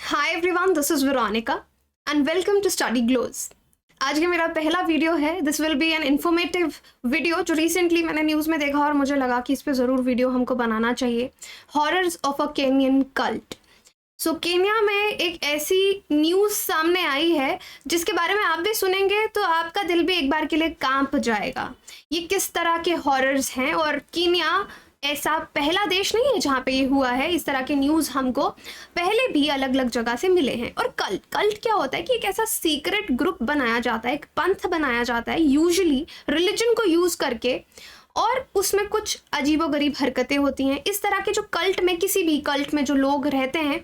Hi everyone, this is Veronica and welcome to Study Glows. आज का मेरा पहला वीडियो है। This will be an informative video जो रिसेंटली मैंने न्यूज़ में देखा और मुझे लगा कि इस पे ज़रूर वीडियो हमको बनाना चाहिए। Horrors of a Kenyon cult. So Kenya में एक ऐसी न्यूज़ सामने आई है जिसके बारे में आप भी सुनेंगे तो आपका दिल भी एक बार के लिए कांप जाएगा। ये किस तरह के हॉरर्स हैं और केन्या ऐसा पहला देश नहीं है जहाँ पे ये हुआ है। इस तरह के न्यूज़ हमको पहले भी अलग अलग जगह से मिले हैं। और कल्ट क्या होता है कि एक ऐसा सीक्रेट ग्रुप बनाया जाता है, एक पंथ बनाया जाता है, यूजुअली रिलीजन को यूज़ करके, और उसमें कुछ अजीबोगरीब हरकतें होती हैं। इस तरह के जो कल्ट में, किसी भी कल्ट में जो लोग रहते हैं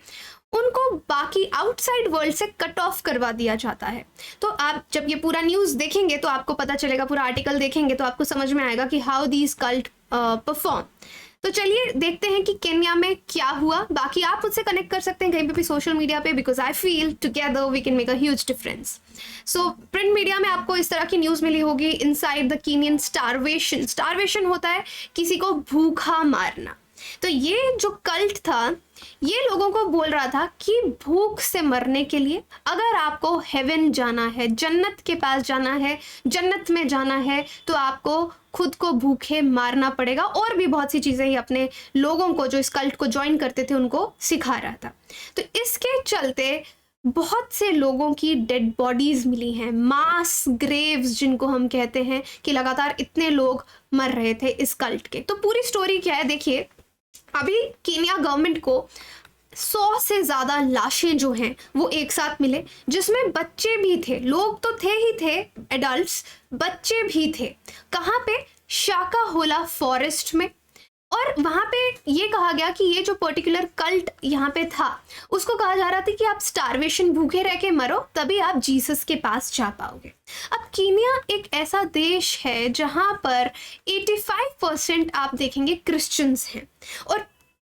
उनको बाकी आउटसाइड वर्ल्ड से कट ऑफ करवा दिया जाता है। तो आप जब ये पूरा न्यूज़ देखेंगे तो आपको पता चलेगा, पूरा आर्टिकल देखेंगे तो आपको समझ में आएगा कि हाउ दीज कल्ट परफॉर्म। तो चलिए देखते हैं कि केन्या में क्या हुआ। बाकी आप मुझसे कनेक्ट कर सकते हैं कहीं पे भी सोशल मीडिया पे, because I feel together we can make a huge difference. So print media में आपको इस तरह की न्यूज़ मिली होगी, inside the Kenyan starvation. Starvation होता है किसी को भूखा मारना। तो ये जो कल्ट था ये लोगों को बोल रहा था कि भूख से मरने के लिए अगर आपको हेवन जाना है, जन्नत के पास जाना है, जन्नत में जाना है, तो आपको खुद को भूखे मारना पड़ेगा। और भी बहुत सी चीज़ें ही अपने लोगों को जो इस कल्ट को ज्वाइन करते थे उनको सिखा रहा था। तो इसके चलते बहुत से लोगों की डेड बॉडीज मिली हैं, मास ग्रेव्स जिनको हम कहते हैं, कि लगातार इतने लोग मर रहे थे इस कल्ट के। तो पूरी स्टोरी क्या है देखिए। अभी केन्या गवर्नमेंट को 100 से ज़्यादा लाशें जो हैं वो एक साथ मिले, जिसमें बच्चे भी थे। लोग तो थे ही थे, एडल्ट्स, बच्चे भी थे। कहाँ पे? शाकाहोला फॉरेस्ट में। और वहाँ पे ये कहा गया कि ये जो पर्टिकुलर कल्ट यहाँ पे था उसको कहा जा रहा था कि आप स्टारवेशन, भूखे रह के मरो, तभी आप जीसस के पास जा पाओगे। अब कीनिया एक ऐसा देश है जहाँ पर 85% आप देखेंगे क्रिश्चियंस हैं। और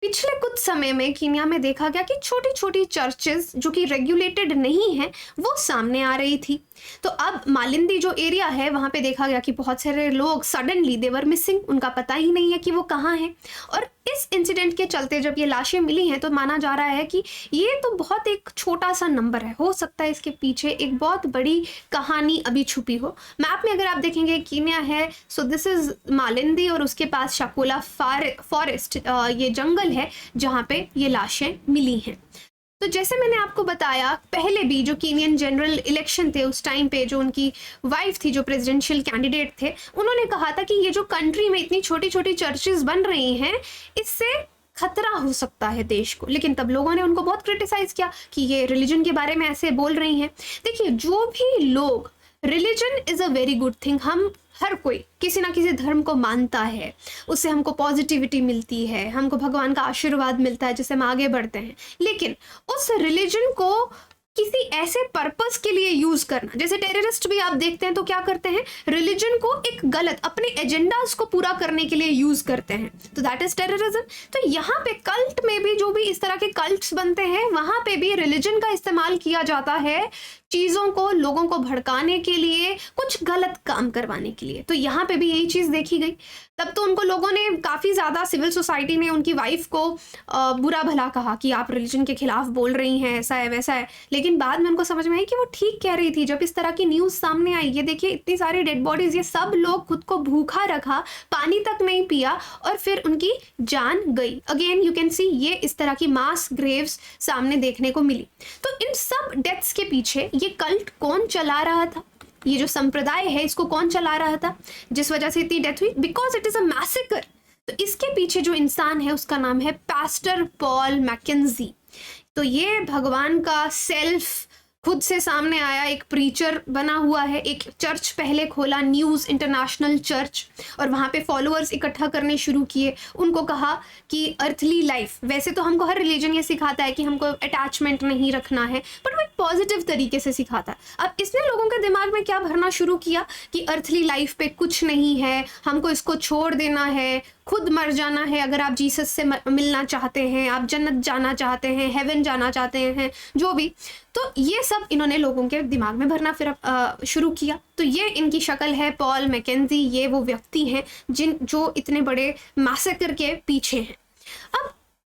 पिछले कुछ समय में कीनिया में देखा गया कि छोटी छोटी चर्चेस जो कि रेगुलेटेड नहीं हैं वो सामने आ रही थी। तो अब मालिंदी जो एरिया है वहाँ पे देखा गया कि बहुत सारे लोग सडनली दे वर मिसिंग, उनका पता ही नहीं है कि वो कहाँ हैं। और इस इंसिडेंट के चलते जब ये लाशें मिली हैं तो माना जा रहा है कि ये तो बहुत एक छोटा सा नंबर है, हो सकता है इसके पीछे एक बहुत बड़ी कहानी अभी छुपी हो। मैप में अगर आप देखेंगे कीनिया है, सो दिस इज मालिंदी और उसके पास शाकोला फॉरेस्ट, ये जंगल है जहाँ पे ये लाशें मिली हैं। तो जैसे मैंने आपको बताया पहले भी, जो कीनियन जनरल इलेक्शन थे उस टाइम पे जो उनकी वाइफ थी, जो प्रेसिडेंशियल कैंडिडेट थे, उन्होंने कहा था कि ये जो कंट्री में इतनी छोटी छोटी चर्चेस बन रही हैं इससे खतरा हो सकता है देश को। लेकिन तब लोगों ने उनको बहुत क्रिटिसाइज किया कि ये रिलीजन के बारे में ऐसे बोल रही हैं। देखिए, जो भी लोग, religion is a very good thing. हम हर कोई किसी ना किसी धर्म को मानता है, उससे हमको पॉजिटिविटी मिलती है, हमको भगवान का आशीर्वाद मिलता है जिससे हम आगे बढ़ते हैं। लेकिन उस रिलीजन को किसी ऐसे पर्पस के लिए यूज करना, जैसे टेररिस्ट भी आप देखते हैं तो क्या करते हैं, रिलीजन को एक गलत अपने एजेंडाज को पूरा करने के लिए यूज करते हैं, तो दैट इज टेररिज्म। तो यहाँ पे कल्ट में भी जो भी इस तरह के कल्ट्स बनते हैं वहां पे भी रिलीजन का इस्तेमाल किया जाता है चीज़ों को, लोगों को भड़काने के लिए, कुछ गलत काम करवाने के लिए। तो यहाँ पे भी यही चीज़ देखी गई। तब तो उनको लोगों ने काफ़ी ज़्यादा, सिविल सोसाइटी ने उनकी वाइफ को बुरा भला कहा कि आप रिलीजन के खिलाफ बोल रही हैं, ऐसा है वैसा है। लेकिन बाद में उनको समझ में आई कि वो ठीक कह रही थी। जब इस तरह की न्यूज़ सामने आई, ये देखिए इतनी सारी डेड बॉडीज़, ये सब लोग खुद को भूखा रखा, पानी तक नहीं पिया और फिर उनकी जान गई। अगेन यू कैन सी, ये इस तरह की मास ग्रेव्स सामने देखने को मिली। तो इन सब डेथ्स के पीछे ये कल्ट कौन चला रहा था, ये जो संप्रदाय है इसको कौन चला रहा था जिस वजह से इतनी डेथ हुई? Because it is a massacre. तो इसके पीछे जो इंसान है उसका नाम है पास्टर पॉल मैकेंजी। तो ये भगवान का सेल्फ खुद से सामने आया, एक प्रीचर बना हुआ है। एक चर्च पहले खोला, न्यूज़ इंटरनेशनल चर्च, और वहाँ पे फॉलोअर्स इकट्ठा करने शुरू किए। उनको कहा कि अर्थली लाइफ, वैसे तो हमको हर रिलीजन ये सिखाता है कि हमको अटैचमेंट नहीं रखना है, बट वो एक पॉजिटिव तरीके से सिखाता है। अब इसने लोगों के दिमाग में क्या भरना शुरू किया कि अर्थली लाइफ पे कुछ नहीं है, हमको इसको छोड़ देना है, खुद मर जाना है अगर आप जीसस से मिलना चाहते हैं, आप जन्नत जाना चाहते हैं, हेवन जाना चाहते हैं, जो भी। तो ये सब इन्होंने लोगों के दिमाग में भरना फिर शुरू किया। तो ये इनकी शक्ल है पॉल मैकेंजी। ये वो व्यक्ति हैं जो इतने बड़े मैसेकर के पीछे हैं। अब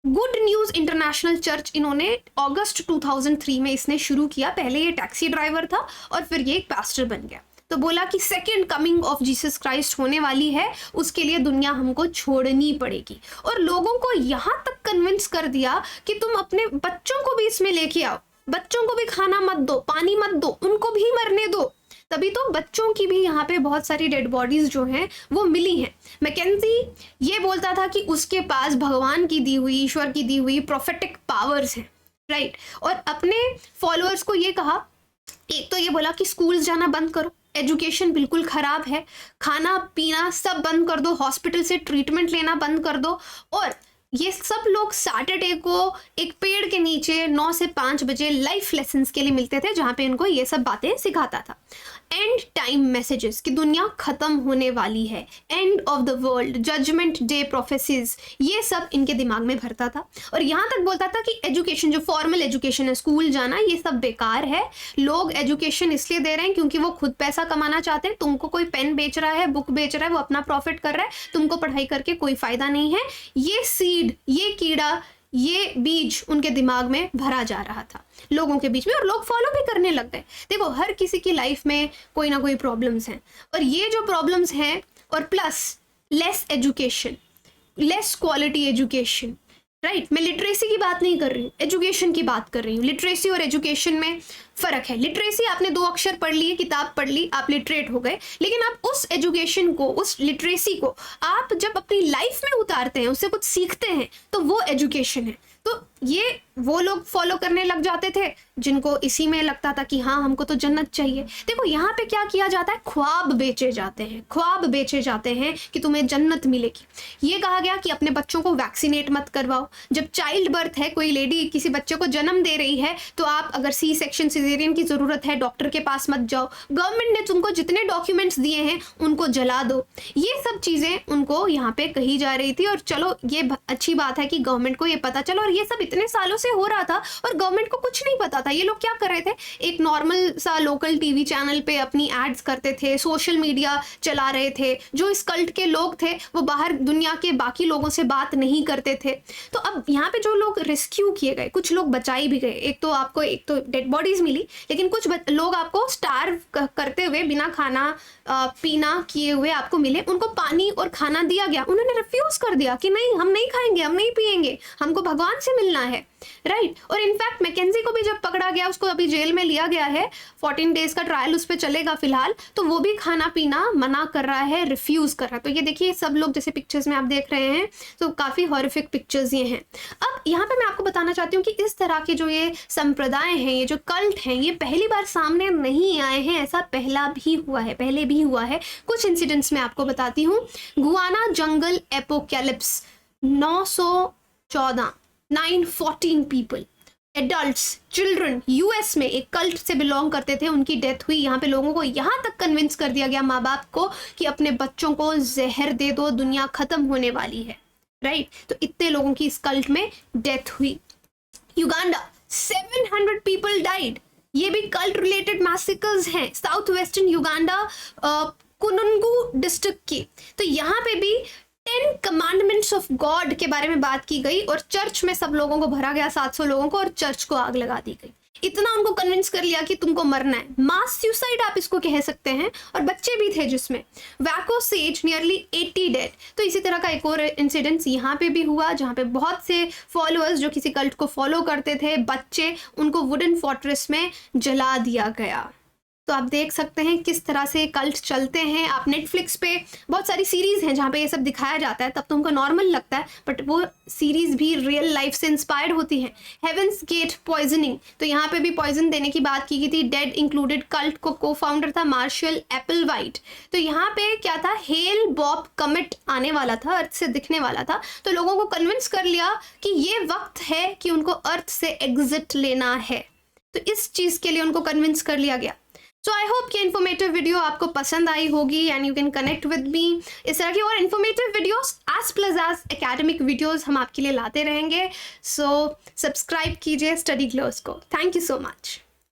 गुड न्यूज़ इंटरनेशनल चर्च इन्होंने अगस्त 2003 में इसने शुरू किया। पहले ये टैक्सी ड्राइवर था और फिर ये एक पास्टर बन गया। तो बोला कि second coming of Jesus Christ होने वाली है, उसके लिए दुनिया हमको छोड़नी पड़ेगी। और लोगों को यहाँ तक कन्विंस कर दिया कि तुम अपने बच्चों को भी इसमें लेके आओ, बच्चों को भी खाना मत दो, पानी मत दो, उनको भी मरने दो। तभी तो बच्चों की भी यहाँ पे बहुत सारी डेड बॉडीज जो हैं वो मिली हैं। मैकेंजी ये बोलता था कि उसके पास भगवान की दी हुई, ईश्वर की दी हुई प्रोफेटिक पावर्स हैं, राइट। और अपने फॉलोअर्स को ये कहा, एक तो ये बोला कि स्कूल्स जाना बंद करो, एजुकेशन बिल्कुल खराब है, खाना पीना सब बंद कर दो, हॉस्पिटल से ट्रीटमेंट लेना बंद कर दो। और ये सब लोग सैटरडे को एक पेड़ के नीचे 9 से 5 बजे लाइफ लेसन्स के लिए मिलते थे, जहाँ पे इनको ये सब बातें सिखाता था। एंड टाइम मैसेजेस कि दुनिया खत्म होने वाली है, end of the world, judgment day prophecies, ये सब इनके दिमाग में भरता था। और यहाँ तक बोलता था कि एजुकेशन, जो फॉर्मल एजुकेशन है, स्कूल जाना, ये सब बेकार है। लोग एजुकेशन इसलिए दे रहे हैं क्योंकि वो खुद पैसा कमाना चाहते हैं। तुमको कोई पेन बेच रहा है, बुक बेच रहा है, वो अपना प्रॉफिट कर रहा है, तुमको पढ़ाई करके कोई फायदा नहीं है। ये सीड, ये कीड़ा, ये बीज उनके दिमाग में भरा जा रहा था लोगों के बीच में, और लोग फॉलो भी करने लग गए। देखो, हर किसी की लाइफ में कोई ना कोई प्रॉब्लम्स हैं, और ये जो प्रॉब्लम्स हैं, और plus less education, less quality education, right. मैं लिटरेसी की बात नहीं कर रही हूँ, एजुकेशन की बात कर रही हूँ। लिटरेसी और एजुकेशन में फ़र्क है। लिटरेसी, आपने 2 अक्षर पढ़ लिए, किताब पढ़ ली, आप लिटरेट हो गए। लेकिन आप उस एजुकेशन को, उस लिटरेसी को आप जब अपनी लाइफ में उतारते हैं, उससे कुछ सीखते हैं, तो वो एजुकेशन है। तो ये वो लोग फॉलो करने लग जाते थे जिनको इसी में लगता था कि हाँ, हमको तो जन्नत चाहिए। देखो, यहाँ पे क्या किया जाता है, ख्वाब बेचे जाते हैं, ख्वाब बेचे जाते हैं कि तुम्हें जन्नत मिलेगी। ये कहा गया कि अपने बच्चों को वैक्सीनेट मत करवाओ। जब चाइल्ड बर्थ है, कोई लेडी किसी बच्चे को जन्म दे रही है, तो आप अगर सी सेक्शन, सिजेरियन की ज़रूरत है, डॉक्टर के पास मत जाओ। गवर्नमेंट ने तुमको जितने डॉक्यूमेंट्स दिए हैं उनको जला दो। ये सब चीज़ें उनको यहाँ पे कही जा रही थी। और चलो, ये अच्छी बात है कि गवर्नमेंट को ये पता चला, और ये सब इतने सालों से हो रहा था और गवर्नमेंट को कुछ नहीं पता था। ये लोग क्या कर रहे थे, एक नॉर्मल सा लोकल टीवी चैनल पे अपनी एड्स करते थे, सोशल मीडिया चला रहे थे। जो इस कल्ट के लोग थे वो बाहर दुनिया के बाकी लोगों से बात नहीं करते थे। तो अब यहाँ पे जो लोग रेस्क्यू किए गए, कुछ लोग बचाई भी गए। एक तो डेड बॉडीज मिली, लेकिन कुछ लोग आपको स्टार्व करते हुए, बिना खाना पीना किए हुए आपको मिले। उनको पानी और खाना दिया गया, उन्होंने रिफ्यूज कर दिया कि नहीं, हम नहीं खाएंगे, हम नहीं पिएंगे, हमको भगवान से मिलना है, राइट। और इनफैक्ट मैकेंजी को भी जब पकड़ा गया, उसको अभी जेल में लिया गया है, 14 डेज का ट्रायल उस पर चलेगा फिलहाल, तो वो भी खाना पीना मना कर रहा है, रिफ्यूज कर रहा है। तो ये देखिए, सब लोग जैसे पिक्चर्स में आप देख रहे हैं, तो काफ़ी हॉरिफिक पिक्चर्स ये हैं। अब यहाँ पे मैं आपको बताना चाहती हूँ कि इस तरह के जो ये संप्रदाय हैं, ये जो कल्ट हैं, ये पहली बार सामने नहीं आए हैं, ऐसा पहले भी हुआ है। कुछ इंसिडेंट्स में आपको बताती हूँ। Guyana jungle apocalypse, 914 people, adults, children, US में एक कल्ट से बिलोंग करते थे, उनकी डेथ हुई। यहाँ पे लोगों को यहाँ तक कन्विंस कर दिया गया, माँ बाप को, कि अपने बच्चों को जहर दे दो, दुनिया खत्म होने वाली है, राइट। तो इतने लोगों की इस कल्ट में डेथ हुई। Uganda, 700 people died. ये भी कल्ट रिलेटेड मैसेकर्स हैं, साउथ वेस्टर्न युगांडा, कुनुंगू डिस्ट्रिक्ट की। तो यहाँ पे भी 10 कमांडमेंट्स ऑफ गॉड के बारे में बात की गई, और चर्च में सब लोगों को भरा गया, 700 लोगों को, और चर्च को आग लगा दी गई। इतना उनको कन्विंस कर लिया कि तुमको मरना है। मास सुसाइड आप इसको कह सकते हैं, और बच्चे भी थे जिसमें। वैको सेज, नियरली 80 डेड। तो इसी तरह का एक और इंसिडेंस यहाँ पे भी हुआ, जहाँ पे बहुत से फॉलोअर्स जो किसी कल्ट को फॉलो करते थे, बच्चे, उनको वुडन फोर्ट्रेस में जला दिया गया। तो आप देख सकते हैं किस तरह से कल्ट चलते हैं। आप नेटफ्लिक्स पे बहुत सारी सीरीज़ हैं जहाँ पे ये सब दिखाया जाता है, तब तो उनको नॉर्मल लगता है, बट वो सीरीज़ भी रियल लाइफ से इंस्पायर्ड होती हैं। हेवंस गेट पॉइजनिंग, तो यहाँ पे भी पॉइजन देने की बात की गई थी। डेड इंक्लूडेड कल्ट को फाउंडर था मार्शल एप्पलवाइट। तो यहाँ पे क्या था, हेल बॉब कमेट आने वाला था, अर्थ से दिखने वाला था। तो लोगों को कन्विंस कर लिया कि ये वक्त है कि उनको अर्थ से एग्जिट लेना है। तो इस चीज़ के लिए उनको कन्विंस कर लिया गया। सो आई होप कि इन्फॉर्मेटिव वीडियो आपको पसंद आई होगी, and you can connect with me. इस तरह की और informative videos as plus as academic videos हम आपके लिए लाते रहेंगे। सो सब्सक्राइब कीजिए स्टडी ग्लोस को। Thank you so much.